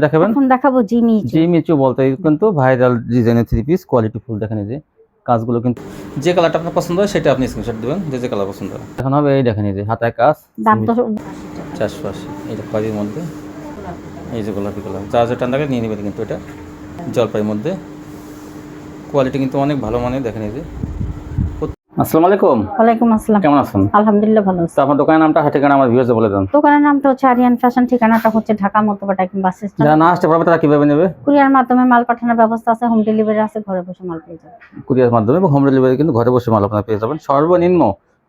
দেখাবেন? এখন দেখাবো জিমিচু। জিমিচু বলতে কিন্তু ভাইরাল ডিজাইনের থ্রি পিস, কোয়ালিটি ফুল। দেখেন এই যে কাজগুলো কিন্তু যে কালারটা আপনার পছন্দ হয় সেটা আপনি স্ক্রিনশট দিবেন, যে কালার পছন্দ হয়। এখন হবে এই দেখেন এই যে হাতায় কাজ, দাম তো 480। এই যে খয়েরির মধ্যে, এই যে গোলাপি কালার, যা যেটা টাকা নিয়ে নেবেন। কিন্তু এটা জলপাইয়ের মধ্যে, কোয়ালিটি কিন্তু অনেক ভালো মানের। দেখেন এই যে। আসসালামু আলাইকুম। ওয়ালাইকুম আসসালাম। কেমন আছেন? আলহামদুলিল্লাহ ভালো আছি। তো আপনার দোকানের নামটা ঠিকানা আমার ভিউয়ার্সদের বলে দেন। দোকানের নামটা হচ্ছে আরিয়ান ফ্যাশন, ঠিকানাটা হচ্ছে ঢাকা মধ্যপাড়া বাস স্ট্যান্ড। যারা না আসতে পারবে তারা কিভাবে নেবে? কুরিয়ার মাধ্যমে মাল পাঠানোর ব্যবস্থা আছে, হোম ডেলিভারি আছে, ঘরে বসে মাল পেয়ে যাবেন। কুরিয়ার মাধ্যমে এবং হোম ডেলিভারি কিন্তু ঘরে বসে মাল আপনারা পেয়ে যাবেন। সর্বনিম্ন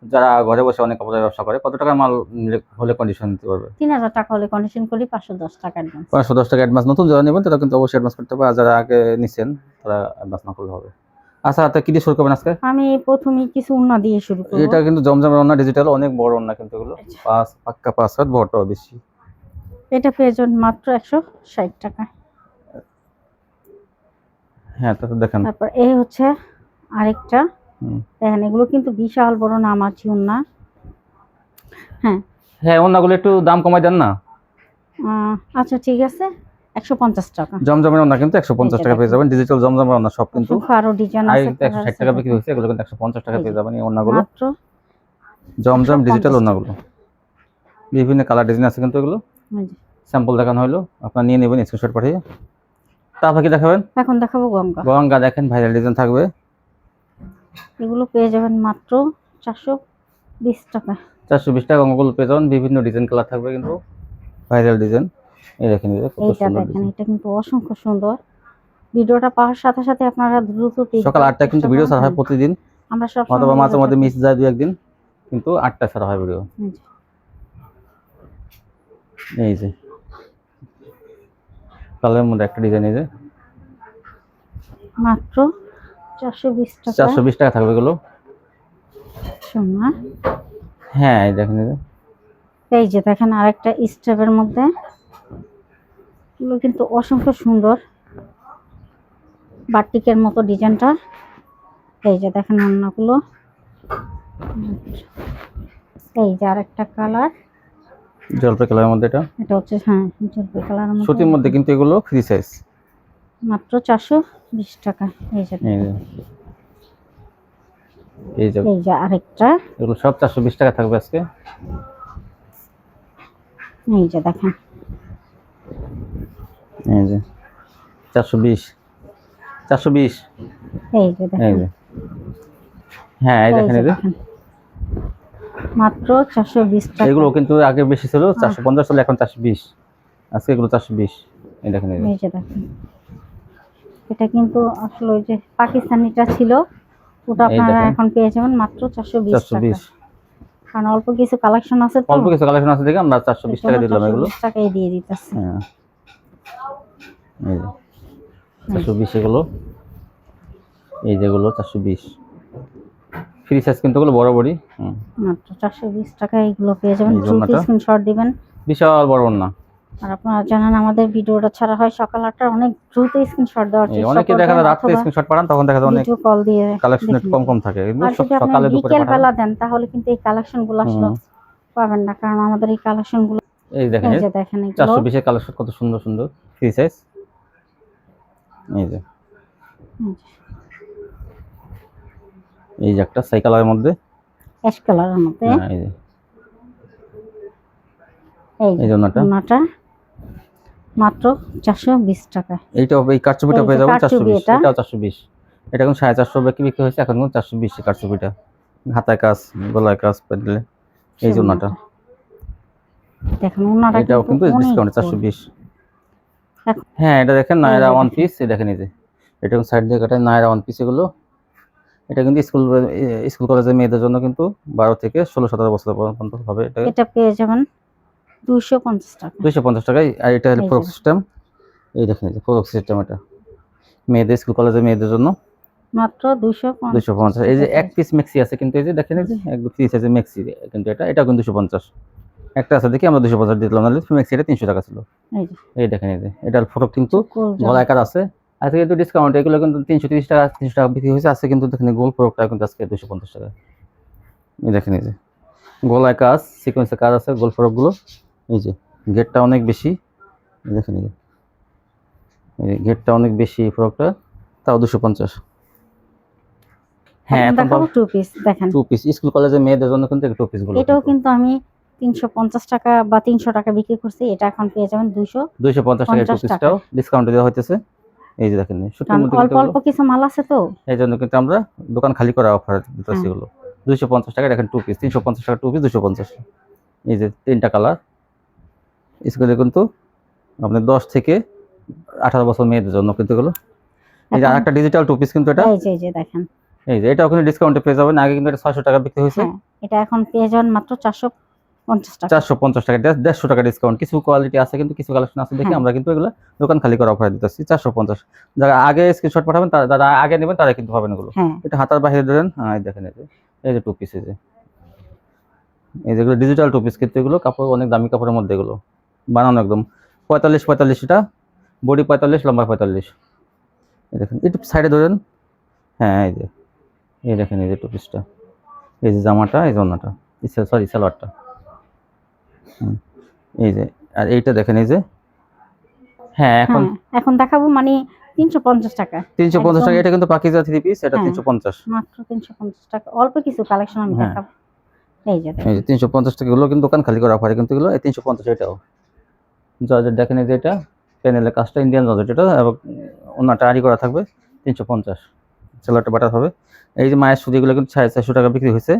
যারা ঘরে বসে অনেক কাপড়ের ব্যবসা করে, কত টাকা মাল নিলে হলে কন্ডিশন দিতে পারবে? 3000 টাকা হলে কন্ডিশন করি, 510 টাকা অ্যাডভান্স। 510 টাকা অ্যাডভান্স। নতুন যারা নেবেন তারা কিন্তু অবশ্যই অ্যাডভান্স করতে হবে, আর যারা আগে নিছেন তারা অ্যাডভান্স না করলে হবে। আচ্ছা, তো কি দিয়ে শুরু করবেন আজকে? আমি প্রথমেই কিছু উন্না দিয়ে শুরু করব। এটা কিন্তু জমজমের ওন্না, ডিজিটাল, অনেক বড় ওন্না কিন্তু এগুলো। পাক্কা 5 হাত, বড়টাও বেশি। এটা পেয়ে যাবেন মাত্র 160 টাকা। হ্যাঁ, তো দেখেন। তারপর এই হচ্ছে আরেকটা, দেখেন এগুলো কিন্তু বিশাল বড় নামাজি উন্না। হ্যাঁ হ্যাঁ, ওন্নাগুলো একটু দাম কমাই দেন না? আচ্ছা ঠিক আছে, 150 টাকা। জমজমের ওন্না কিন্তু 150 টাকা পেয়ে যাবেন। ডিজিটাল জমজমের ওন্না সব কিন্তু আরো ডিজাইন আছে, 160 টাকা বিক্রি হচ্ছে, এগুলো কিন্তু 150 টাকা পেয়ে যাবেন এই ওন্নাগুলো। মাত্র জমজম ডিজিটাল ওন্নাগুলো বিভিন্ন কালার ডিজাইন আছে কিন্তু এগুলো। স্যাম্পল দেখানো হলো, আপনারা নিয়ে নেবেন স্ক্রিনশট পাঠিয়ে। তারপর কি দেখাবেন? এখন দেখাবো গঙ্গা। গঙ্গা দেখেন, ভাইরাল ডিজাইন থাকবে। এগুলো পেয়ে যাবেন মাত্র 420 টাকা। 420 টাকা গঙ্গাগুলো পেয়ে যাবেন। বিভিন্ন ডিজাইন কালার থাকবে কিন্তু ভাইরাল ডিজাইন। এই দেখেন, এই কত সুন্দর দেখেন, ডিজাইন। এটা কিন্তু অসংখ্য সুন্দর। ভিডিওটা পাওয়ার সাথে সাথে আপনারা দ্রুত সকাল 8টায় কিন্তু ভিডিও ছাড়া হয় প্রতিদিন। আমরা সব অথবা মাঝে মধ্যে মিস যায় 2-1 দিন, কিন্তু 8টায় ছাড়া হয় ভিডিও। এই যে কালারের মধ্যে একটা ডিজাইন, এই যে মাত্র 420 টাকা। 420 টাকা থাকবে এগুলো। সোনা। হ্যাঁ, এই দেখেন, এই যে দেখেন আরেকটা স্টেপের মধ্যে, এগুলো কিন্তু অসংখ্য সুন্দর, বাটিকের মতো ডিজাইনটা। এই যে দেখেন অন্যগুলো। এই যে আরেকটা কালার, জলপাই কালারের মধ্যে। এটা হচ্ছে হ্যাঁ জলপাই কালারের মধ্যে, সুতির মধ্যে কিন্তু এগুলো ফ্রি সাইজ, মাত্র 420 টাকা। এই যে এই যে আরেকটা, এগুলো সব 420 টাকা থাকবে আজকে। এই যে দেখেন, এই যে 420 এই যে দেখেন। এই যে হ্যাঁ, এই দেখেন, এই যে মাত্র 420 টাকা। এগুলো কিন্তু আগে বেশি ছিল, 450 ছিল, এখন 420। আজকে এগুলো 420। এই দেখেন, এই যে দেখেন, এটা কিন্তু আসলে ওই যে পাকিস্তানিটা ছিল, ওটা আপনারা এখন পেয়ে যাবেন মাত্র 420 টাকা। কারণ অল্প কিছু কালেকশন আছে, তো অল্প কিছু কালেকশন আছে দেখে আমরা 420 টাকা দিলাম এগুলো। 420 টাকায় দিয়ে দিতেছি। হ্যাঁ, এই যে 420 এগুলো, এই যেগুলো 420 ফ্রি সাইজ কিন্তু এগুলো বড় বড়ি। মাত্র 420 টাকায় এগুলো পেয়ে যাবেন। দ্রুত স্ক্রিনশট দিবেন। বিশাল বড় না। আর আপনারা জানেন আমাদের ভিডিওটা ছাড়া হয় সকাল 8টায়, অনেক দ্রুত স্ক্রিনশট দেওয়ার চেষ্টা করবেন। অনেকে দেখা যায় রাতে স্ক্রিনশট পাঠান, তখন দেখা যায় অনেক ভিডিও কল দিয়ে কালেকশন একটু কম থাকে, কিন্তু সকালে দুপুরে বিকেল বেলা দেন তাহলে কিন্তু এই কালেকশনগুলো আসলে পাবেন না, কারণ আমাদের এই কালেকশনগুলো এই দেখেন, এই যে দেখেন 420 এর কালেকশন কত সুন্দর সুন্দর ফ্রি সাইজ। এই যে একটা সাই কালারের মধ্যে, অ্যাশ কালারের মধ্যে। এই যে এই জন্যটা মাত্র 420 টাকা। এইটা এই কারচুপিটা পেয়ে যাবেন 420। এটাও 420। এটা এখন 450 বিক্রি হয়েছে, এখন 420 কারচুপিটা। হাতায় কাজ, গলায় কাজ, প্যাডেলে। এই জন্যটা দেখেন ওনাটা এটাও কিন্তু ডিসকাউন্টে 420। হ্যাঁ, এটা দেখেন নায়রা ওয়ান পিস। এই দেখেন, এই যে এটা সাইড দিয়ে কাটা নায়রা ওয়ান পিস এগুলো। এটা কিন্তু স্কুল কলেজের মেয়েদের জন্য কিন্তু 12 থেকে 16-17 বছর পর্যন্ত হবে। এটা পেয়ে যাবেন 250 টাকা। 250 টাকায়। আর এটা হলো ফ্রক সিস্টেম। এই দেখেন, এই যে ফ্রক সিস্টেম, এটা মেয়েদের স্কুল কলেজের মেয়েদের জন্য মাত্র 250। এই যে এক পিস মেক্সি আছে কিন্তু, এই যে দেখেন, এই যে একদম ফ্রি সাইজের মেক্সি কিন্তু এটা কিন্তু 250 একটা আছে দেখি আমরা 250 দিলাম, নাহলে মেক্সি এটা 300 টাকা ছিল। এই দেখেন, এই যে এটার ফ্রক কিন্তু গলায় কাজ আছে। আজকে কিন্তু ডিসকাউন্ট, এগুলো কিন্তু 330 টাকা 300 টাকা বিক্রি হয়েছে। আজকে কিন্তু দেখেন গোল ফ্রকটা কিন্তু আজকে 250 টাকা। এই দেখেন, এই যে গলায় কাজ, সিকোয়েন্সের কাজ আছে গোল ফ্রকগুলো। এই যে গেটটা অনেক বেশি, দেখেন, এই যে এই ঘেরটা অনেক বেশি ফ্রকটা, তাও 250। হ্যাঁ, এখন এখন দেখাবো টু পিস। দেখেন টু পিস স্কুল কলেজে মেয়েদের জন্য কিন্তু টু পিস গুলো এটাও কিন্তু আমি 350 টাকা বা 300 টাকা বিক্রি করছি, এটা এখন পেয়ে যাবেন 250 টাকা টু পিসটাও ডিসকাউন্টে দেওয়া হইতেছে। এই যে দেখেন সুতির মধ্যে অল্প অল্প কিছু মাল আছে তো, এই জন্য কিন্তু আমরা দোকান খালি করা অফার দিতেছি এগুলো। 250 টাকা দেখেন টু পিস, 350 টাকা টু পিস 250। এই যে 3টা কালার স্কুলে কিন্তু আপনার 10 থেকে 18 বছর মেয়েদের জন্য কিন্তু এগুলো। এই যে আরেকটা ডিজিটাল টু পিস কিন্তু এটা, এই যে দেখেন, এই যে এটাও কিন্তু ডিসকাউন্টে পেয়ে যাবেন। আগে কিন্তু এটা 600 টাকা বিক্রি হয়েছে, এটা এখন পেয়ে যাবেন মাত্র 450 টাকা। 450 টাকা, 150 টাকা ডিসকাউন্ট। কিছু কোয়ালিটি আছে কিন্তু কিছু কালেকশন আছে দেখি আমরা কিন্তু এগুলো দোকান খালি করা অফার দিতেছি 450। যারা আগে স্ক্রিনশট পাঠাবেন যারা আগে নেবেন তারা কিন্তু পাবেন এগুলো। এটা হাতার বাইরে ধরেন, এই দেখেন এই যে টু পিস, এই যেগুলো ডিজিটাল টু পিস কিন্তু এগুলো কাপড় অনেক দামি কাপড়ের মধ্যে এগুলো বানানো একদম 45 এটা বডি 45 লম্বা 45। এই দেখেন একটু সাইডে ধরেন, হ্যাঁ এই দেখেন এই যে টু পিসটা, এই যে জামাটা, এই জামাটা, সরি সালোয়ারটা, এই যে আর এইটা দেখেন এই যে। হ্যাঁ, এখন দেখাবো মানে 350 টাকা। 350 টাকা। এটা কিন্তু পাকিজা থ্রি পিস, এটা 350, মাত্র 350 টাকা। অল্প কিছু কালেকশন আমি দেখাবো। এই যে 350 টাকা গুলো কিন্তু দোকান খালি করা অফারে কিন্তু এগুলো 350। এটাও জর্জেট দেখেন এই যে, এটা প্যানেলের কাজটা ইন্ডিয়ান জর্জেট, এটা এবং ওনাটা আড়ি করা থাকবে 350। সেলারটা বাটার হবে। এই যে মায়ের সুদিগুলো কিন্তু 450 টাকা বিক্রি হয়েছে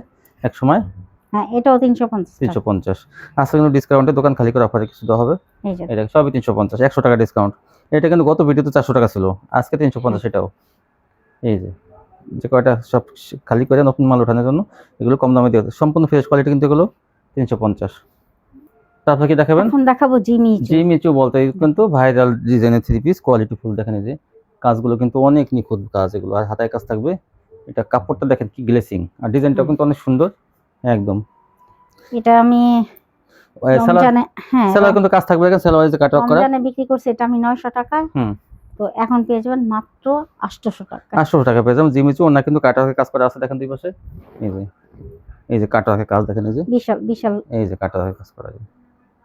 এক সময়। এটাও 350। আজকে কিন্তু ডিসকাউন্টে দোকান খালি করে অফারে কিছু দেওয়া হবে। এটা সবই 350, 100 টাকা ডিসকাউন্ট। এটা কিন্তু গত ভিডিওতে 400 টাকা ছিল, আজকে 350 এটাও। এই যে কয়টা সব খালি করে নতুন মাল ওঠানোর জন্য এগুলো কম দামে দিয়ে সম্পূর্ণ ফ্রেশ কোয়ালিটি কিন্তু এগুলো 350। তারপর কি দেখাবেন? এখন দেখাবো জিমিচু বলতে কিন্তু ভাইরাল ডিজাইনের থ্রি পিস, কোয়ালিটি ফুল। দেখেন এই যে কাজগুলো কিন্তু অনেক নিখুঁত কাজ এগুলো, আর হাতায় কাজ থাকবে। এটা কাপড়টা দেখেন কি গ্লেসিং, আর ডিজাইনটাও কিন্তু অনেক সুন্দর একদম। এটা আমি সেলার কিন্তু কাজ থাকবে, এখানে সেলার যে কাটওয়ার্ক করা রমজানে বিক্রি করছি, এটা আমি 900 টাকা। তো এখন পেয়ে যাবেন মাত্র 800 টাকা। 800 টাকা পেয়ে যাবেন জিমিচু। ওনা কিন্তু কাটওয়ার্কের কাজ করা আছে, দেখেন দুই পাশে। এই যে কাটওয়ার্কের কাজ দেখেন, এই যে বিশাল এই যে কাটওয়ার্কের কাজ করা,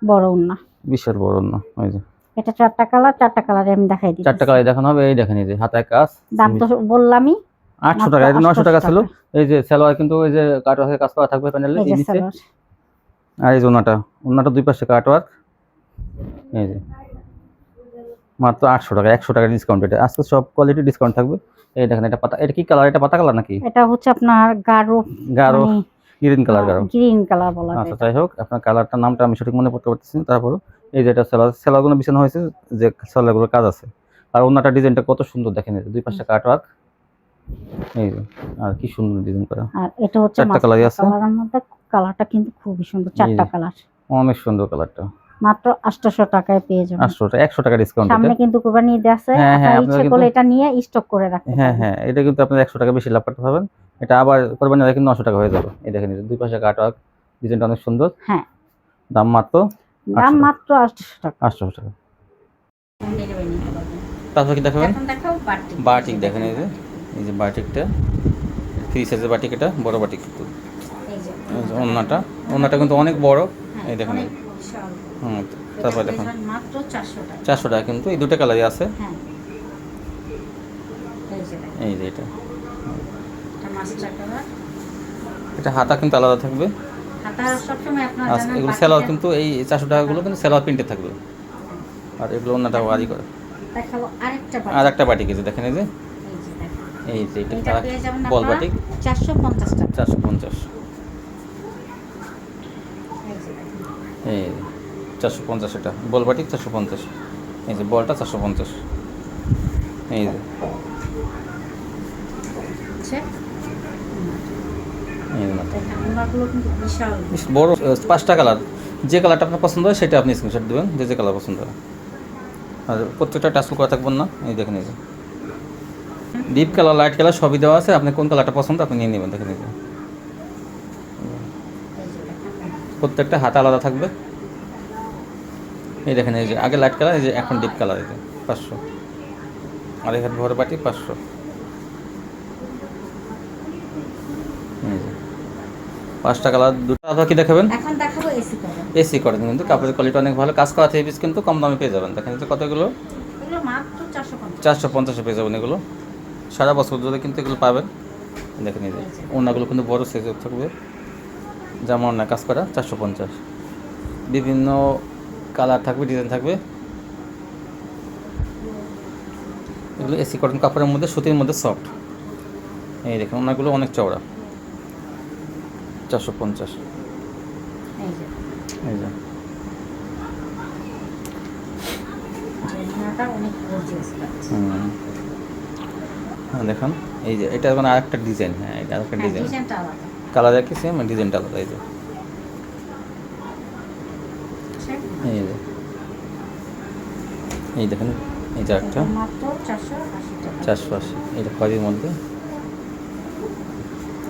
বড় ওন্না, বিশাল বড় ওন্না। এই যে এটা 4টা কালার, 4টা কালারে আমি দেখাই দিই। 4টা কালার দেখানো হবে। এই দেখেন এই যে হাতায় কাজ, দাম তো বললামই 800 টাকা, এটা 900 টাকা ছিল। এই যে সালোয়ার কিন্তু এই যে কাটওয়ার্কের কাজ করা থাকবে প্যানেলে এই নিচে। আর এই যে ওন্নাটা দুই পাশে কাটওয়ার্ক। এই যে মাত্র 800 টাকা, 100 টাকা ডিসকাউন্ট। এটা আজকে সব কোয়ালিটি ডিসকাউন্ট থাকবে। এই দেখেন এটা পাতা, এটা কি কালার? এটা পাতা কালার নাকি? এটা হচ্ছে আপনার গাঢ় গ্রিন কালার, গ্রিন কালার বলা যায়। আচ্ছা যাই হোক, আপনার কালারটার নামটা আমি সঠিক মনে করতে পারতেছি না। তারপর এই যে এটা সেলারগুলো বিছানো হয়েছে, যে সেলারগুলোর কাজ আছে। আর ওন্নাটা ডিজাইনটা কত সুন্দর দেখেন, এই যে দুই পাশে কাটওয়ার্ক। এই যে আর কি সুন্দর ডিজাইন করা। আর এটা হচ্ছে 4টা কালারই আছে। কালারের মধ্যে কালারটা কিন্তু খুবই সুন্দর, 4টা কালার, অনেক সুন্দর কালারটা। মাত্র 800 টাকায় পেয়ে যাবেন। 100 টাকা ডিসকাউন্ট। সামনে কিন্তু কুরবানি ঈদ আছে, আপনারা ইচ্ছে করলে এটা নিয়ে স্টক করে রাখতে পারেন। হ্যাঁ, এটা কিন্তু আপনি 100 টাকা বেশি লাভ করতে পারবেন। এটা আবার কুরবানি ঈদে কিন্তু 900 টাকা হয়ে যাবে। এই দেখেন দুই পাশে কাটওয়ার্ক, ডিজাইনটা অনেক সুন্দর। দাম মাত্র 800 টাকা। 800 টাকা। তারপর কি দেখাবেন? এখন দেখাও বাটিক দেখেন, এই যে বাটিকটা ফ্রি সাইজের বাটিক, এটা বড় বাটিক কিন্তু। এই যে ওন্নাটা কিন্তু অনেক বড়। এই দেখেন তারপর দেখুন মাত্র 400 টাকা কিন্তু। এই দুটো কালারই আছে। এই যে এটা হাতা কিন্তু আলাদা থাকবে। এগুলো সেলার কিন্তু এই 400 টাকাগুলো কিন্তু সেলার প্রিন্টে থাকবে। আর এগুলো ওন্নাটা ওয়ারি করে। আর একটা বাটিক এই যে দেখেন, এই যে এটা বল বাটিক 450 টাকা। 450। এই 450 এটা বল বাটিক 450। এই যে বলটা 450। এই যে বড় 5টা কালার, যে কালারটা আপনার পছন্দ হয় সেটা আপনি স্ক্রিনশট দেবেন, যে কালার পছন্দ হয়। আর প্রত্যেকটা টাচল করা থাকবেন না। এই দেখেন এই যে ডিপ কালার, লাইট কালার সবই দেওয়া আছে। আপনি কোন কালারটা পছন্দ আপনি নিয়ে নেবেন। দেখেন এই যে প্রত্যেকটা হাতা আলাদা থাকবে। এই দেখেন এই যে আগে লাইট কালার, এই যে এখন ডিপ কালার। এই যে 500। আর এখানে ভরে বাটি 500। 5টা কালার, দুটো। আবার কি দেখাবেন? এখন দেখাবো এসি কটন। এসি কটন কিন্তু কাপড়ের কোয়ালিটি অনেক ভালো, কাজ করা থ্রি পিস কিন্তু কম দামে পেয়ে যাবেন। দেখেন যে কতগুলো এগুলো মাত্র 450 450 পেয়ে যাবেন এগুলো। সারা বছর ধরে কিন্তু এগুলো পাবেন। দেখেন এই যে ওড়নাগুলো কিন্তু বড় সাইজের থাকবে, জামা ওড়না কাজ করা 450, বিভিন্ন কালার থাকবে, ডিজাইন থাকবে। এগুলো এসি কটন কাপড়ের মধ্যে, সুতির মধ্যে সফট। এই দেখুন ওড়নাগুলো অনেক চওড়া, 450। এই যে এই যে ওড়নাটা অনেক গর্জিয়াস লাগছে। হ্যাঁ দেখুন এই যে এটা মানে আরেকটা ডিজাইন। হ্যাঁ এটা আরেকটা ডিজাইন, ডিজাইনটা আলাদা, কালার একই সেম, ডিজাইনটা আলাদা। এই যে এই যে এই দেখেন এই যে একটা মাত্র 480 টাকা। 480, এটা খয়েরির মধ্যে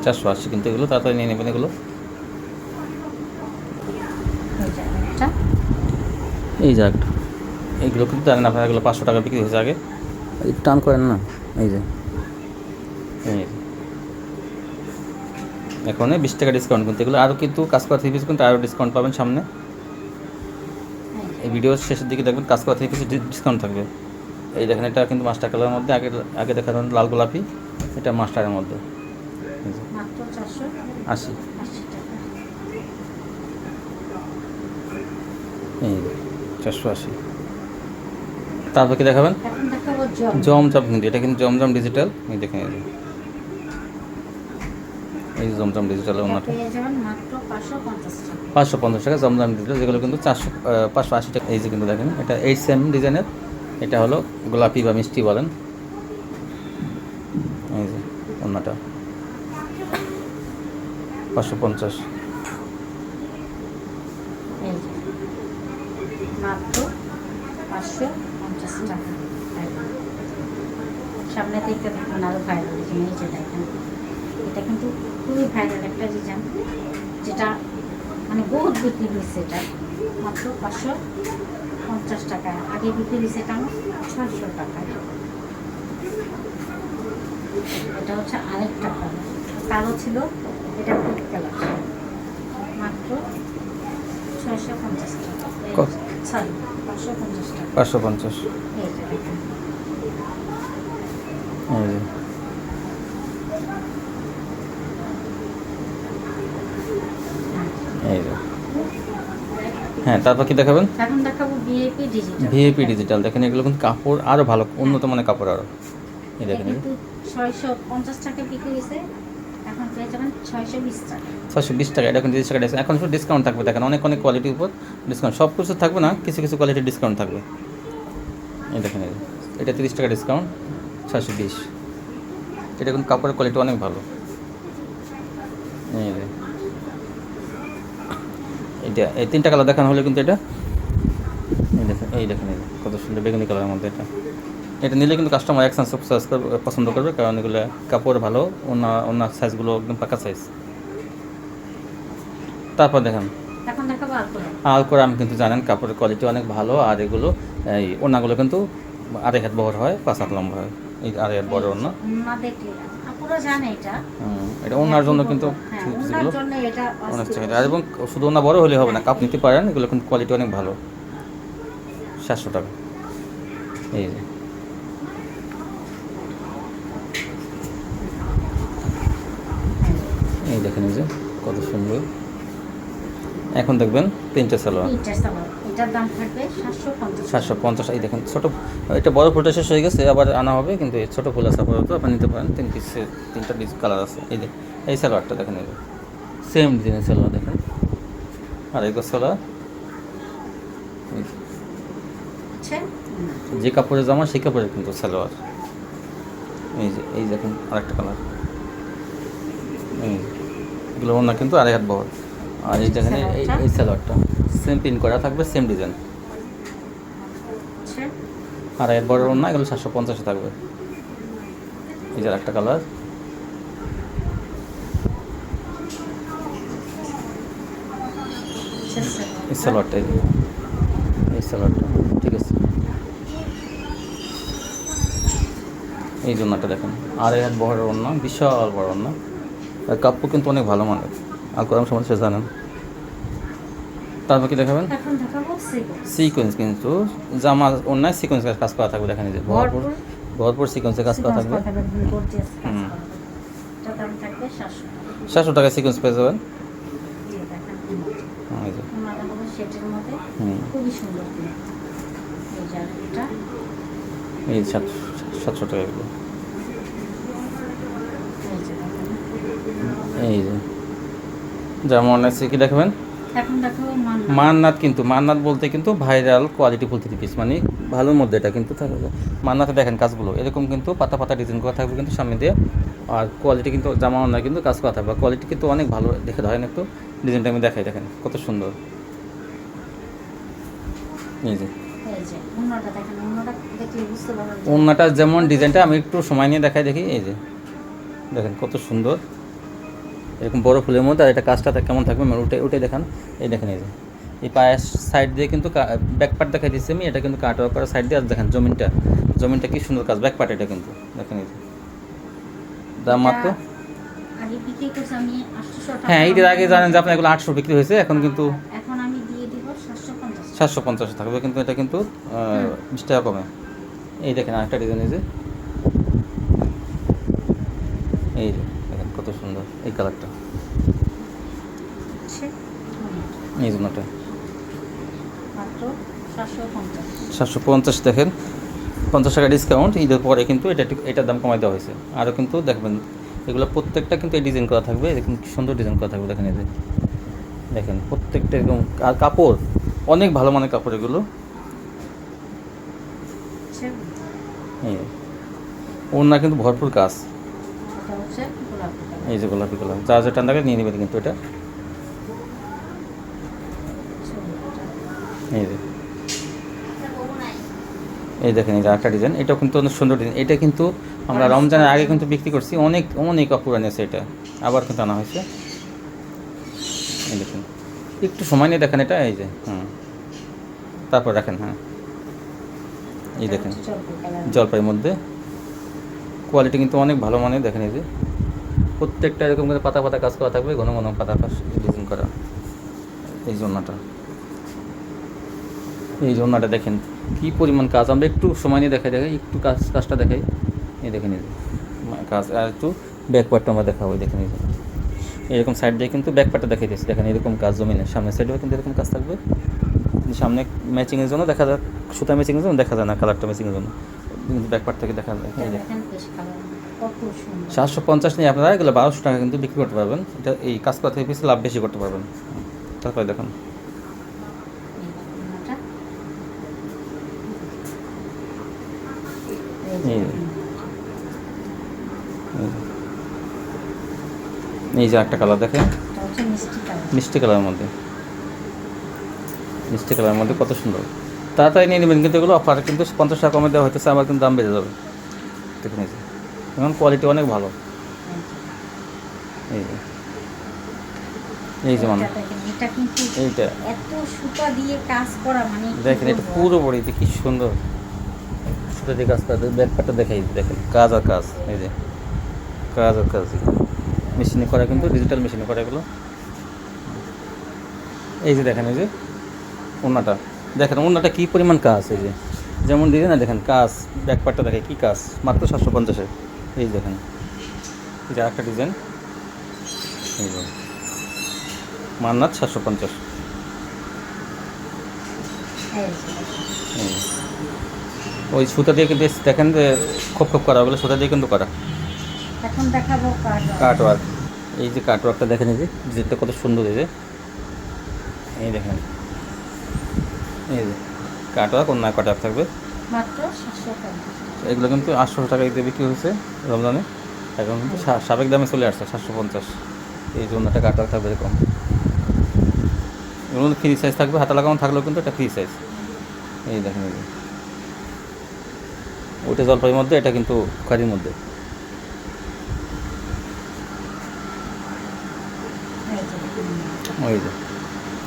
480 কিন্তু এগুলো তাড়াতাড়ি নিয়ে নেবেন এগুলো। এই যে একটা, এইগুলো কিন্তু জানেন আপনারা, এগুলো 500 টাকা বিক্রি হয়েছে আগে। টান করেন না, এই যে এই এখন 20 টাকা ডিসকাউন্ট কিন্তু এগুলো। আরও কিন্তু কাজ করা 3 পিস কিন্তু আরও ডিসকাউন্ট পাবেন সামনে। এই ভিডিওর শেষের দিকে দেখবেন কাজ করা 3 পিস ডিসকাউন্ট থাকবে। এই দেখেন এটা কিন্তু মাস্টার কালারের মধ্যে, আগে দেখানো লাল গোলাপি, এটা মাস্টারের মধ্যে মাত্র 480 টাকা। এই 480। তারপর কি দেখাবেন? এখন দেখাবো জমজম, কিন্তু এটা কিন্তু জমজম ডিজিটাল। এই দেখেন এই যে জমজম ডিজিটালের ওনাটা পেয়ে যাবেন মাত্র 550 টাকা। 550 টাকা জমজম ডিজিটাল, যেগুলো কিন্তু 580 টাকা। এই যে কিন্তু দেখেন এটা এই সেম ডিজাইনের, এটা হলো গোলাপি বা মিষ্টি বলেন। এই যে ওনাটা 550। এই যে মাত্র 550 টাকা। সামনে থেকে দেখুন আরো ভাইরাল ডিজাইন। এই যে দেখেন এটা কিন্তু খুবই ভাইরাল একটা ডিজাইন, যেটা মানে বহুত বিক্রি হয়েছে। এটা মাত্র 550 টাকা। আগে বিক্রি হয়েছে এটা 600 টাকায়। এটা হচ্ছে আরেকটা কালার, কালো ছিল, এটা পিঙ্ক কালার। মাত্র 650 টাকা, সরি 550 টাকা। 550। এই যে দেখেন এই যে এই যে হ্যাঁ, তারপর কি দেখাবেন? এখন দেখাবো ভিআইপি ডিজিটাল। ভিআইপি ডিজিটাল দেখেন, এগুলো কিন্তু কাপড় আরও ভালো, উন্নত মানের কাপড় আরও। এই দেখেন কিন্তু 650 টাকা বিক্রি হয়েছে, এখন পেয়ে যাবেন 620 টাকা। 620 টাকা। এটা কিন্তু 30 টাকা ডিসকাউন্ট, এখন শুধু ডিসকাউন্ট থাকবে। দেখেন অনেক অনেক কোয়ালিটির উপর ডিসকাউন্ট, সব কিছু থাকবে না, কিছু কিছু কোয়ালিটির ডিসকাউন্ট থাকবে। এই দেখেন এটা 30 টাকা ডিসকাউন্ট, 620। এটা কিন্তু কাপড়ের কোয়ালিটি অনেক ভালো। এই যে এটা এই 3টা কালার দেখানো হলে কিন্তু এটা এই দেখেন কত সুন্দর বেগুনি কালারের মধ্যে। এটা নিলে কিন্তু কাস্টমার এক চান্স চয়েস করবে, পছন্দ করবে, কারণ এগুলো কাপড় ভালো, অন্য সাইজগুলো একদম পাকা সাইজ। তারপর দেখেন এখন দেখাবো আলকোরাম, কিন্তু জানেন কাপড়ের কোয়ালিটি অনেক ভালো। আর এগুলো এই ওড়নাগুলো কিন্তু 2.5 হাত বহর হয়, 5 হাত লম্বা হয়। এই 2.5 হাত বড় ওড়না, আপুরা জানে এটা। এটা ওড়নার জন্য কিন্তু ওড়নার জন্য এটা অনেক চাহিদা। আর এবং শুধু ওড়না বড় হলে হবে না, কাপ নিতে পারেন, এগুলো কিন্তু কোয়ালিটি অনেক ভালো। 700 টাকা। এই যে এই দেখেন এই যে কত সুন্দর। এখন দেখবেন 3টে সালোয়ার, এটার দাম থাকবে 750। এই দেখেন ছোটো, এটা বড় ফুলটা শেষ হয়ে গেছে, আবার আনা হবে, কিন্তু এই ছোটো ফুল আছে আপাতত, আপনি নিতে পারেন। 3 পিসের 3টা কালার আছে। এই যে এই সালোয়ারটা দেখেন, এই সেম ডিজাইনের সালোয়ার দেখেন, আর এই সালোয়ার যে কাপড়ের জামা সেই কাপড়ের কিন্তু সালোয়ার। এই দেখুন আরেকটা কালার। এগুলো ওড়না কিন্তু 2.5 হাত বহর। আর এই দেখেন এই সালোয়ারটা সেম প্রিন্ট করা থাকবে, সেম ডিজাইন, 2.5 হাত বড় ওড়না। এগুলো 750 থাকবে। এই যে আরেকটা কালার। এই সালোয়ারটা, এই সালোয়ারটা ঠিক আছে। এই জন্যটা দেখেন 2.5 হাত বহরের ওড়না, বিশাল বড় ওড়না। আর কাপড় কিন্তু অনেক ভালো মানের, আলকোরাম সম্বন্ধে জানেন। তারপর কি দেখাবেন? এখন দেখাবো সিকোয়েন্স। সিকোয়েন্স কিন্তু জামা অন্যায় সিকোয়েন্স কাজ করা থাকবে, দেখেন এই যে ভরপুর ভরপুর সিকোয়েন্সের কাজ করা থাকবে। গর্জিয়াস কাজ হুম। করা থাকবে। এটা দাম থাকবে 700 টাকা। 700 টাকায় সিকোয়েন্স পেয়ে যাবেন। এই দেখেন ওনাটা। এই যে ওনাটা হলো সেটের মধ্যে হুম, খুবই সুন্দর করে। এই যে আর এটা এই 700 টাকা এগুলো। এই যে দেখেন। এই যে জামা অন্যায় কি দেখাবেন? এখন দেখাবো মান্না। মান্নাত, কিন্তু মান্নাত বলতে কিন্তু viral quality full three piece, মানে ভালোর মধ্যে এটা কিন্তু থাকবে। মান্নাতে দেখেন কাজগুলো এরকম কিন্তু পাতা পাতা ডিজাইন করা থাকবে কিন্তু সামনে দিয়ে, আর কোয়ালিটি কিন্তু জামা অন্যায় কিন্তু কাজ করা থাকবে, কোয়ালিটি কিন্তু অনেক ভালো। দেখে ধরেন একটু ডিজাইনটা আমি দেখাই, দেখেন কত সুন্দর। এই যে এই যে ওনাটা দেখেন, ওনাটা দেখলে বুঝতে পারবেন যে ওন্নাটা যেমন ডিজাইনটা আমি একটু সময় নিয়ে দেখাই দেখি। এই যে দেখেন কত সুন্দর, এরকম বড় ফুলের মধ্যে, আর এটা কাজটা কেমন থাকবে মানে ওটাই দেখান। এই দেখেন এই যে এই পায়ের সাইড দিয়ে কিন্তু ব্যাক পার্ট দেখাই দিচ্ছি আমি, এটা কিন্তু কাট ওয়ার্ক করা সাইড দিয়ে। আর দেখেন জমিনটা কি সুন্দর কাজ, ব্যাক পার্ট এটা কিন্তু দেখেন। এই যে দাম মাত্র, আগে বিক্রি করছি আমি 800 টাকা। হ্যাঁ ঈদের আগে জানেন যে আপনার এগুলো 800 বিক্রি হয়েছে, এখন কিন্তু এখন আমি দিয়ে দিব 750। 750 থাকবে, কিন্তু এটা কিন্তু 20 টাকা কমে। এই দেখেন আরেকটা ডিজাইন, এই যে এই যে দেখেন কত সুন্দর এই কালারটা, হচ্ছে এই জন্যটা মাত্র 750। 750 দেখেন, 50 টাকা ডিসকাউন্ট ঈদের পরে কিন্তু এটার দাম কমাই দেওয়া হয়েছে। আরও কিন্তু দেখবেন এগুলো প্রত্যেকটা কিন্তু এই ডিজাইন করা থাকবে, এরকম কি সুন্দর ডিজাইন করা থাকবে দেখেন। এই যে দেখেন প্রত্যেকটা এরকম, আর কাপড় অনেক ভালো মানের কাপড় এগুলো। হচ্ছে এই ওনার কিন্তু ভরপুর কাজ, এটা হচ্ছে গোলাপি কালার। এই যে গোলাপি কালার, যা যা টান থাকে নিয়ে নেবেন কিন্তু এটা। এই যে এই দেখেন এই যে আরেকটা ডিজাইন, এটাও কিন্তু অনেক সুন্দর ডিজাইন। এটা কিন্তু আমরা রমজানের আগে কিন্তু বিক্রি করছি, অনেক অনেক কাপড় এনেছে এটা, আবার কিন্তু আনা হয়েছে। এই দেখুন একটু সময় নিয়ে দেখেন এটা। এই যে তারপর দেখেন, হ্যাঁ এই দেখেন জলপাইয়ের মধ্যে কোয়ালিটি কিন্তু অনেক ভালো মানের, দেখেন এই যে প্রত্যেকটা এরকম করে পাতা পাতা কাজ করা থাকবে, ঘন ঘন পাতা কাজ ডিজাইন করা। এই জন্যটা, এই জন্যটা দেখেন কি পরিমাণ কাজ, আমরা একটু সময় নিয়ে দেখাই একটু কাজটা দেখাই। এই দেখেন এই যে কাজ, আর একটু ব্যাক পার্টটা আমরা দেখাবো। দেখেন এই যে এরকম সাইড দিয়ে কিন্তু ব্যাক পার্টটা দেখাই দিয়েছি, দেখেন এরকম কাজ জমিনে সামনের সাইডেও কিন্তু এরকম কাজ থাকবে। সামনে ম্যাচিংয়ের জন্য দেখা যায়, সুতা ম্যাচিংয়ের জন্য দেখা যায় না, কালারটা ম্যাচিংয়ের জন্য কিন্তু ব্যাক পার্ট থেকে দেখা যায়। এই যে 750 নিয়ে আপনারা এগুলো 1200 টাকা কিন্তু বিক্রি করতে পারবেন। এটা এই কাজ করা থেকে বেশি লাভ বেশি করতে পারবেন। তারপরে দেখুন এই যে একটা কালার দেখেন, মিষ্টি কালারের মধ্যে, মিষ্টি কালারের মধ্যে কত সুন্দর। তাড়াতাড়ি নিয়ে নেবেন, কিন্তু এগুলো অফার কিন্তু 50 টাকা কমে দেওয়া হইতেছে, আবার কিন্তু দাম বেড়ে যাবে। দেখুন এই যে এখন কোয়ালিটি অনেক ভালো। এই যে এই যে মানে এইটা এত সুতা দিয়ে কাজ করা, মানে দেখেন এটা পুরো বড়ি কি সুন্দর সুতা দিয়ে কাজ করা। ব্যাক পার্টটা দেখাই, দেখেন কাজ আর কাজ, এই যে কাজ আর কাজ মেশিনে করা, কিন্তু ডিজিটাল মেশিনে করা এগুলো। এই যে দেখেন এই যে ওন্নাটা দেখেন, ওন্নাটা কী পরিমাণ কাজ। এই যে যেমন ডিজাইন না দেখেন কাজ, ব্যাক পার্টটা দেখে কী কাজ, মাত্র 750-এ। এই দেখেন এই যে একটা ডিজাইন, এই যে মান্নাত 750। ওই সুতা দিয়ে কিন্তু দেখেন যে খোপ খোপ করা, ওগুলো সুতা দিয়ে কিন্তু করা। এখন দেখাবো কাট ওয়ার্ক, এই যে কাট ওয়ার্কটা দেখেন, এই যে ডিজাইনটা কত সুন্দর। এই যে এই দেখেন এই যে কাট ওয়ার্ক, অন্য কাট ওয়ার্ক থাকবে মাত্র 750। এগুলো কিন্তু 800 টাকা দিয়ে বিক্রি হয়েছে রমজানে, এখন কিন্তু সাবেক দামে চলে আসছে 750। এই জন্য একটা কাট ওয়ার্ক থাকবে এরকম, এগুলো ফ্রি সাইজ থাকবে, হাতা লাগানো থাকলেও কিন্তু এটা ফ্রি সাইজ। এই দেখেন এই যে ওইটা জলপাইয়ের মধ্যে, এটা কিন্তু কারির মধ্যে। ওই যে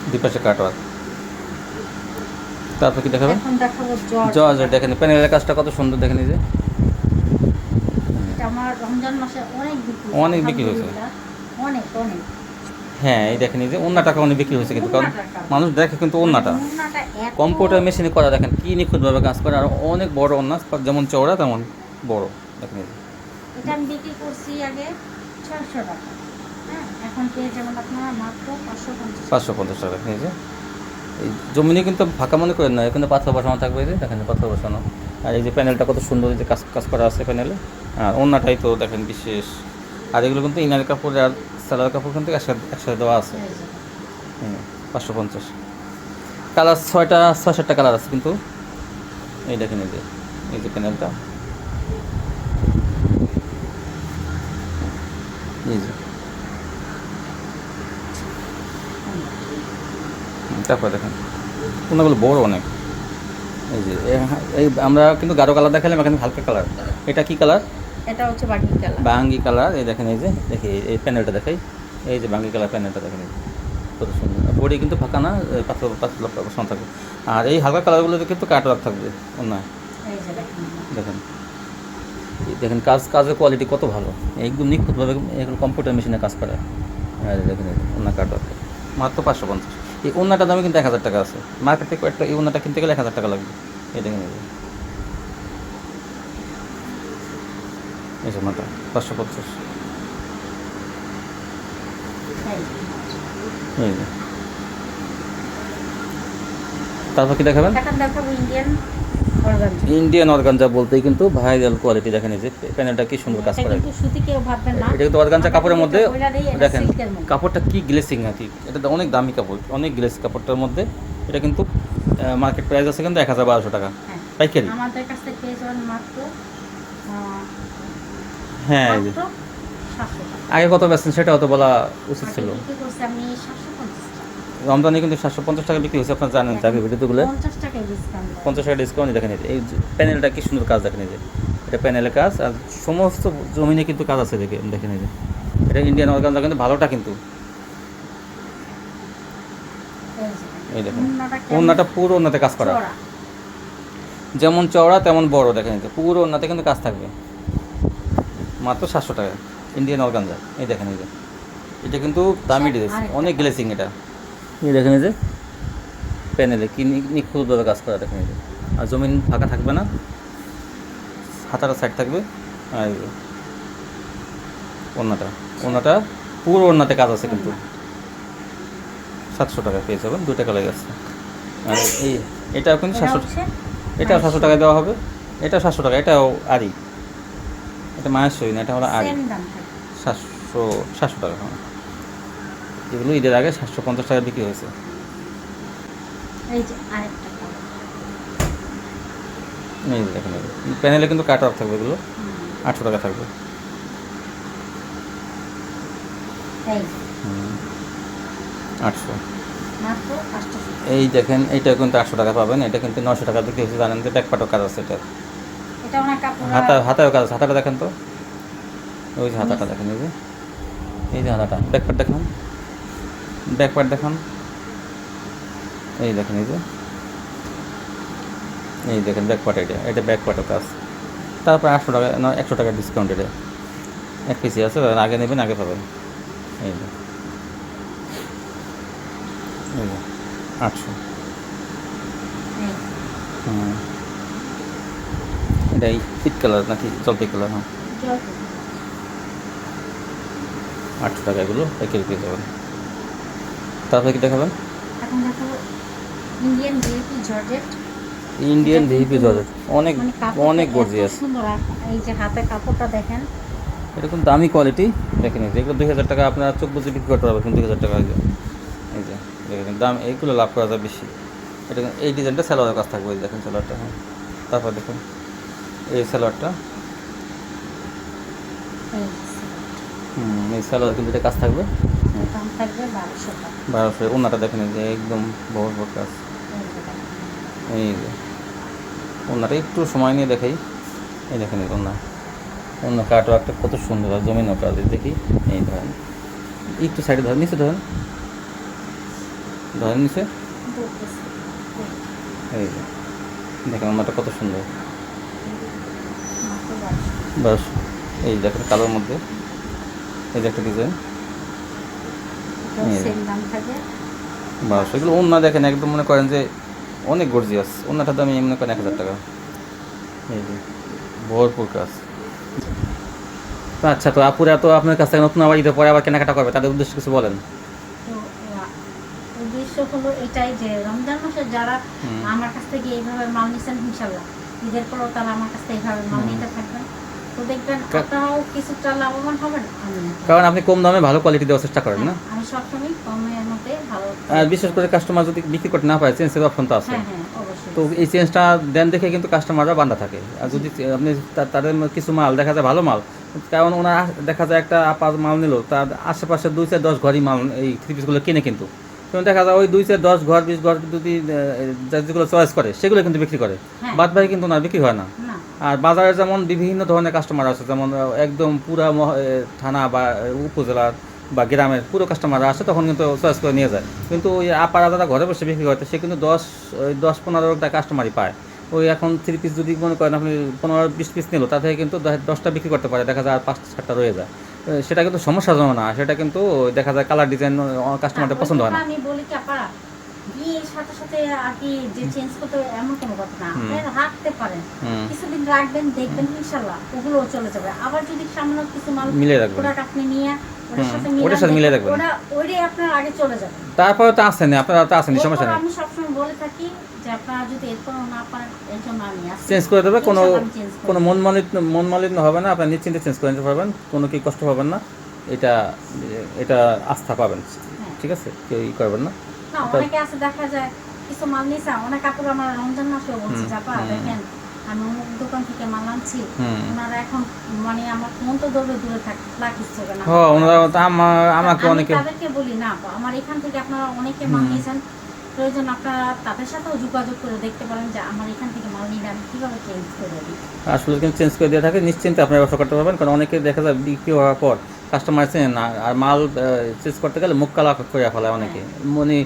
দুই পাশে কাট ওয়ার্ক। তারপর কি দেখাবেন? এখন দেখাবো জর্জেট, দেখেন প্যানেলের কাজটা কত সুন্দর, দেখেন এই যে এটা আমার রমজান মাসে অনেক বিক্রি হয়েছে। অনেক অনেক হ্যাঁ এই দেখেন এই যে ওন্নাটা অনেক বিক্রি হয়েছে কিন্তু, কারণ ওন্নাটা কারণ। মানুষ দেখে কিন্তু ওন্নাটা ওন্নাটা এত কম্পিউটার মেশিনে করা, দেখেন কি নিখুঁতভাবে কাজ করে, আর অনেক বড় ওন্না, যেমন চওড়া তেমন বড়। দেখেন এই যে এটা আমি বিক্রি করছি আগে 600 টাকা। হ্যাঁ, এখন পেয়ে যাবেন আপনারা মাত্র 550 টাকা। 550 টাকা। দেখেন এই যে এই জমিনে কিন্তু ফাঁকা মনে করেন না, এখানে পাথর বসানো থাকবে, এই যে দেখেন পাথর বসানো। আর এই যে প্যানেলটা কত সুন্দর, এই যে কাজ কাজ করা আছে প্যানেলে। আর ওন্নাটাই তো দেখেন বিশেষ। আর এগুলো কিন্তু ইনার কাপড় আর সালোয়ার কাপড় কিন্তু একসাথে দেওয়া আছে। এই যে। 550। কালার 6-7টা কালার আছে কিন্তু। এই দেখেন এই যে প্যানেলটা, এই যে তারপর দেখেন কোনগুলো বড় অনেক। এই যে এই আমরা কিন্তু গাঢ় কালার দেখালাম, এখানে হালকা কালার। এটা কি কালার? এটা হচ্ছে বাকি কালার। বাঙ্গি কালার। এই দেখেন এই যে দেখি এই প্যানেলটা দেখাই, এই যে বাঙ্গি কালার প্যানেলটা দেখেন, এই যে কত সুন্দর। বডি কিন্তু ফাঁকা না, পাতলা পাতলা বসানো থাকবে। আর এই হালকা কালারগুলোতে কিন্তু কাটওয়ার্ক থাকবে অন্য। এই যে দেখেন। দেখেন দেখেন কাজের কোয়ালিটি কত ভালো, একদম নিখুঁতভাবে এগুলো কম্পিউটার মেশিনে কাজ করে। আর দেখেন ওনা কাটওয়ার্ক মাত্র 550। এই ওনাটার দামে কিন্তু 1000 টাকা আছে মার্কেট থেকে। একটা এই ওনাটা কিনতে গেলে 1000 টাকা লাগবে। এই দেখেন এই যে ওনাটা 550। এই যে তারপর কি দেখাবেন? এখন দেখাবো ইন্ডিয়ান অর্গানজা। ইন্ডিয়ান অর্গানজা বলতেই কিন্তু ভাইরাল কোয়ালিটি। দেখেন এই যে প্যানেলটা কি সুন্দর কাজ করে। কিন্তু সুতি কেউ ভাববেন না, এটা কিন্তু অর্গানজা কাপড়ের মধ্যে। এটা দেখেন সিল্কের মধ্যে। কাপড়টা কি গ্লেসিং আর কি, এটা তো অনেক দামি কাপড়, অনেক গ্লেস কাপড়টার মধ্যে। এটা কিন্তু মার্কেট প্রাইস আছে কিন্তু 1000-1200 টাকা হ্যাঁ, পাইকারি। আমাদের কাছ থেকে পেয়ে যাবেন মাত্র হ্যাঁ এই যে 700 টাকা। আগে কত বেচছেন সেটাও তো বলা উচিত ছিল। বিক্রি করছি আমি 750 টাকা। রমজানে কিন্তু 750 টাকা বিক্রি হয়েছে, আপনারা জানেন আগে ভিডিওগুলো। 50 টাকায় ডিসকাউন্ট। 50 টাকা ডিসকাউন্ট। দেখেন এই যে প্যানেলটা কি সুন্দর কাজ, দেখেন এই যে এটা প্যানেলের কাজ, আর সমস্ত জমিনে কিন্তু কাজ আছে। দেখেন এই যে এটা ইন্ডিয়ান অর্গানজা কিন্তু ভালোটা কিন্তু। এই দেখেন ওন্নাটা পুরো ওন্নাতে কাজ করা, যেমন চওড়া তেমন বড়। দেখেন এই যে পুরো ওন্নাতে কিন্তু কাজ থাকবে। মাত্র 700 টাকা ইন্ডিয়ান অর্গানজা। এই দেখেন এই যে এটা কিন্তু দামি ড্রেস, অনেক গ্লেসিং এটা। এই দেখেন এই যে প্যানেলে কি নিখুঁতভাবে কাজ করা। দেখেন এই যে আর জমিন ফাঁকা থাকবে না, হাতাটা সাইড থাকবে। আর এই যে ওন্নাটা পুরো ওন্নাতে কাজ আছে কিন্তু। 700 টাকা পেয়ে যাবেন, 2 টাকা লেগে আছে। আর এটাও কিন্তু 700, এটাও 700 টাকা দেওয়া হবে। এটাও 700 টাকা, এটাও আরি, এটা মায়াসই না, এটা হলো আরি। 700 টাকা। হ্যাঁ, এগুলো ঈদের আগে 750 টাকা বিক্রি হয়েছে। এই যে আরেকটা কালার। এই যে দেখেন প্যানেলে কিন্তু কাট অফ থাকবে, এগুলো 800 টাকা থাকবে। এই 800। মাত্র 500 টাকা। এই দেখেন এইটা কিন্তু 800 টাকা পাবেন। এটা কিন্তু 900 টাকা বিক্রি হয়েছে, জানেন যে ব্যাকপাটও কাজ আছে এটা। এটা অনেক কাপড়। হাতায়ও কাজ আছে। হাতাটা দেখেন তো, ওই যে হাতাটা দেখেন, এই যে হাতাটা। ব্যাকপাট দেখান, ব্যাকপাট দেখান। এই দেখেন এই দেখেন ব্যাকপাট, এটা ব্যাকপাটও কাজ। তারপর 800 টাকা 100 টাকা ডিসকাউন্ট। এটা 1 পিসি আছে, আগে নেবেন আগে পাবেন। এই যে 800। এটা পিট কালার নাকি জলপাই কালার? হ্যাঁ, 800 টাকা এগুলো পাইকারি পেয়ে যাবেন। তারপরে কি দেখাবেন? এখন দেখো Indian VIP georgette. Indian VIP georgette অনেক অনেক গর্জিয়াস। সুন্দর। এই যে হাতে কাপড়টা দেখেন, এটা কিন্তু দামি কোয়ালিটি। দেখেন এগুলো 2000 টাকা আপনারা চোখ বুঝে বিক্রি করতে পারবেন, কিন্তু 2000 টাকা। এই যে দেখেন দাম, এইগুলো লাভ করা যায় বেশি। এটা এই ডিজাইনটা সালোয়ারের কাজ থাকবে। দেখেন সালোয়ারটা। হ্যাঁ, তারপর দেখুন এই সালোয়ারটা। এই সালোয়ার কিন্তু এটা কাজ থাকবে। দাম থাকবে 1200 টাকা। 1200। ওন্নাটা দেখেন এই যে একদম বড় বড় কাজ। এই যে ওন্নাটা একটু সময় নিয়ে দেখাই। এই দেখেন এই অন্য কাটওয়ার্কটা কত সুন্দর, আর জমিন কাজ দেখি। এই ধরেন একটু সাইডে ধরেন, নিচে ধরেন নিচে। এই যে দেখেন ওন্নাটা কত সুন্দর। বাস এই দেখেন কালোর মধ্যে এই যে একটা ডিজাইন। সেম দাম থাকে। 1200। এগুলো ওন্না দেখেন একদম মনে করেন যে অনেক গর্জিয়াস। ওন্নাটার দাম মনে করেন 1000 টাকা। এই যে ভরপুর কাজ। তো আচ্ছা, তো আপুরা তো আপনার কাছ থেকে নতুন আবার ঈদের পরে আবার কেনাকাটা করবে, তাদের উদ্দেশ্যে কিছু বলেন। তো উদ্দেশ্য হলো এটাই যে রমজান মাসে যারা আমার কাছ থেকে এইভাবে মাল নিচ্ছেন, ইনশাল্লাহ ঈদের পরেও তারা আমার কাছ থেকে এইভাবে মাল নিতে থাকবেন, তো দেখবেন আপনারাও কিছুটা লাভবান হবেন। কারণ আপনি কম দামে ভালো কোয়ালিটি দেওয়ার চেষ্টা করেন না। আমি সবসময় কমের মধ্যে ভালো। আর বিশেষ করে কাস্টমার যদি বিক্রি করতে না পারে, চেঞ্জের অপশন তো আছে। অবশ্যই। তো এই চেঞ্জটা দেন দেখে কিন্তু কাস্টমাররা বান্ধা থাকে। আর যদি আপনি তাদের কিছু মাল দেখা যায় ভালো মাল, কারণ ওনারা দেখা যায় একটা আপা মাল নিল, তার আশেপাশে 2-10 ঘরই মাল এই থ্রি পিসগুলো কিনে, কিন্তু দেখা যায় ওই 2-10 ঘর 20 ঘর যদি যেগুলো চয়েস করে সেগুলো কিন্তু বিক্রি করে, বাদ বাকি কিন্তু না বিক্রি হয় না। আর বাজারে যেমন বিভিন্ন ধরনের কাস্টমার আছে, যেমন একদম পুরা থানা বা উপজেলার বা গ্রামের পুরো কাস্টমাররা আসে, তখন কিন্তু চয়েস করে নিয়ে যায়। কিন্তু ওই আপারা যারা ঘরে বসে বিক্রি করে, সে কিন্তু 10-15টা কাস্টমারই পায়। ওই এখন থ্রি পিস যদি মনে করেন আপনি 15-20 পিস নিল, তা থেকে কিন্তু 10টা বিক্রি করতে পারে, দেখা যায় আর 5-7টা রয়ে যায়। সেটা কিন্তু সমস্যাজনক না, সেটা কিন্তু দেখা যায় কালার ডিজাইন কাস্টমারটা পছন্দ হয় না। আমি বলি কি আপনারা বিয়ের সাথে সাথে আর কি যে চেঞ্জ করতে এমন কোনো কথা না, আপনারা রাখতে পারেন, কিছুদিন রাখবেন, দেখবেন ইনশাআল্লাহ ওগুলো চলে যাবে। আবার যদি সামনে কিছু মাল মিলে রাখবেন, প্রোডাক্ট আপনি নিয়ে ওটার সাথে মিলে রাখবেন, ওইটাই আপনার আগে চলে যাবে। তারপরে তো আসেন, আপনারা তো আসেন, সমস্যা নেই। আমি সবসময় বলে থাকি যে আপনারা যদি এরপর না পারেন, এর জন্য আমি আসি, চেঞ্জ করে দেবে, কোনো মন মালিন্য হবে না, আপনি নিশ্চিন্তে চেঞ্জ করে নিতে পারবেন, কোনো কি কষ্ট পাবেন না, এটা আস্থা পাবেন। ঠিক আছে, কেউ করবেন না। অনেকে আছে দেখা যায় কিছু মাল নিয়েছে, অনেক কাপড় আমার রমজান মাসেও বলছে চাপা দেখেন আমি অমুক দোকান থেকে মাল আনছি, ওনারা এখন মানে আমার ফোন তো দূরে লাগিচ্ছে না। হ্যাঁ, ওনারা আমাকে অনেকে তাদেরকে বলি না, আমার এখান থেকে আপনারা অনেকে মাল নিয়েছেন, প্রয়োজন আপনারা তাদের সাথেও যোগাযোগ করে দেখতে পারেন যে আমার এখান থেকে মাল নিলে আমি কীভাবে চেঞ্জ করে দিই। আসলে কিন্তু চেঞ্জ করে দিয়ে থাকে, নিশ্চিন্তে আপনারা ব্যবসা করতে পারবেন। কারণ অনেকে দেখা যায় বিক্রি হওয়ার পর কাস্টমার চেন না, আর মাল চেঞ্জ করতে গেলে মুখ কালা করে ফেলায় অনেকে, মানে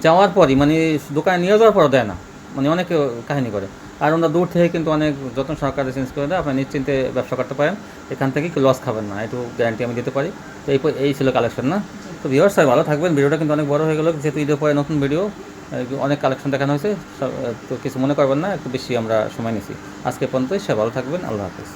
যাওয়ার পরই, মানে দোকানে নিয়ে যাওয়ার পরও দেয় না, মানে অনেকে কাহিনী করে। আর ওনারা দূর থেকে কিন্তু অনেক যত্ন সহকারে চেঞ্জ করে দেয়, আপনি নিশ্চিন্তে ব্যবসা করতে পারেন, এখান থেকে লস খাবেন না, একটু গ্যারান্টি আমি দিতে পারি। তো এই ছিল কালেকশন না। তো ভিউয়ার্স স্যার ভালো থাকবেন। ভিডিওটা কিন্তু অনেক বড় হয়ে গেল, যেহেতু ঈদের পরে নতুন ভিডিও, অনেক কালেকশন দেখানো হয়েছে, তো কিছু মনে করবেন না, একটু বেশি আমরা সময় নিয়েছি। আজকে পর্যন্তই, সে ভালো থাকবেন, আল্লাহ হাফেজ।